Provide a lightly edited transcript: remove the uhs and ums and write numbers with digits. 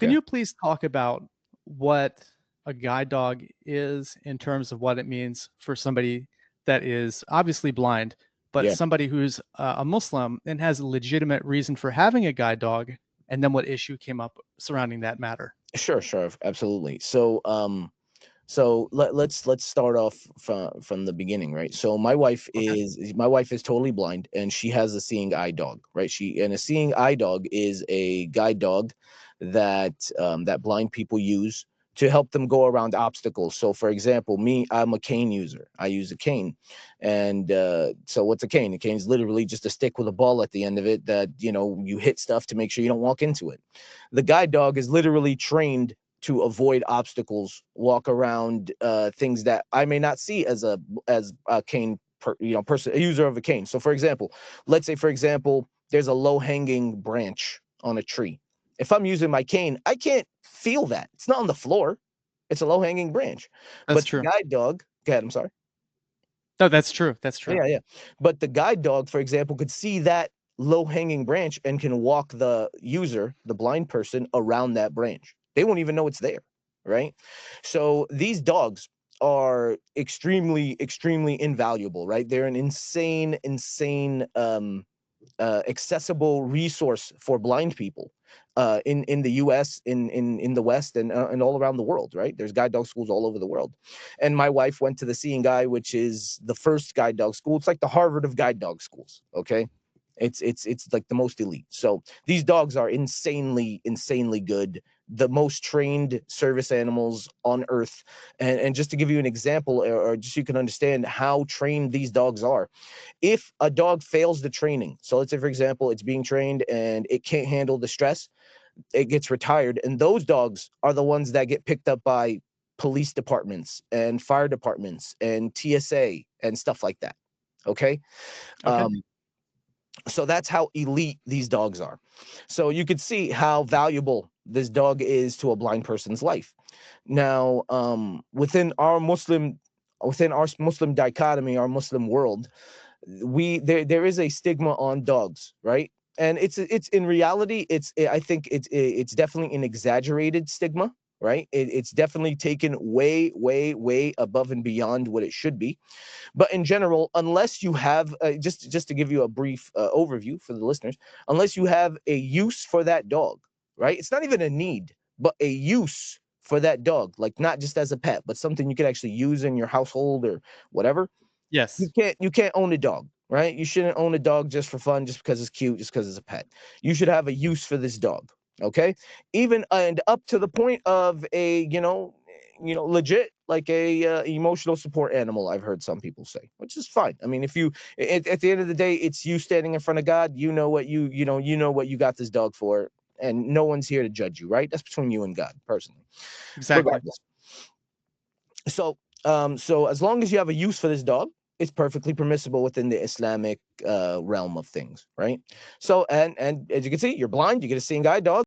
Can Okay. you please talk about what a guide dog is in terms of what it means for somebody that is obviously blind, but Yeah. somebody who's a Muslim and has a legitimate reason for having a guide dog, and then what issue came up surrounding that matter? Sure. Sure. Absolutely. Let's start off from the beginning, right? So Okay. my wife is totally blind, and she has a seeing eye dog, right? A seeing eye dog is a guide dog that blind people use to help them go around obstacles. So, for example, me, I'm a cane user. I use a cane, and so what's a cane? A cane is literally just a stick with a ball at the end of it that you hit stuff to make sure you don't walk into it. The guide dog is literally trained to avoid obstacles, walk around things that I may not see as a cane person, a user of a cane. So for example, let's say for example, there's a low hanging branch on a tree. If I'm using my cane, I can't feel that. It's not on the floor. It's a low hanging branch. That's But the true. guide dog, go ahead, I'm sorry. No, that's true. That's true. Yeah, yeah. But the guide dog, for example, could see that low hanging branch and can walk the user, the blind person, around that branch. They won't even know it's there, right? So these dogs are extremely, extremely invaluable, right? They're an insane, accessible resource for blind people in the U.S., in the West, and all around the world. Right? There's guide dog schools all over the world, and my wife went to the Seeing Eye, which is the first guide dog school. It's like the Harvard of guide dog schools. Okay. It's like the most elite. So these dogs are insanely, insanely good. The most trained service animals on earth. And just to give you an example, or just so you can understand how trained these dogs are, if a dog fails the training, so let's say for example it's being trained and it can't handle the stress, it gets retired, and those dogs are the ones that get picked up by police departments and fire departments and TSA and stuff like that. Okay. Okay. um so that's how elite these dogs are. So you could see how valuable this dog is to a blind person's life. Now, within our Muslim dichotomy, our Muslim world, there is a stigma on dogs, right? And it's in reality, I think it's definitely an exaggerated stigma, right? It's definitely taken way, way, way above and beyond what it should be. But in general, unless you have just to give you a brief overview for the listeners, unless you have a use for that dog, right? It's not even a need, but a use for that dog, like not just as a pet, but something you could actually use in your household or whatever. You Yes. can't you can't own a dog, right? You shouldn't own a dog just for fun, just because it's cute, just because it's a pet. You should have a use for this dog. Okay. Even and up to the point of a legit, like a emotional support animal, I've heard some people say, which is fine. I mean, if you at the end of the day, it's you standing in front of God. You know what you know what you got this dog for, and no one's here to judge you, right? That's between you and God personally. Exactly. Regardless. So as long as you have a use for this dog, it's perfectly permissible within the Islamic realm of things, right? So and as you can see, you're blind, you get a seeing guide dog.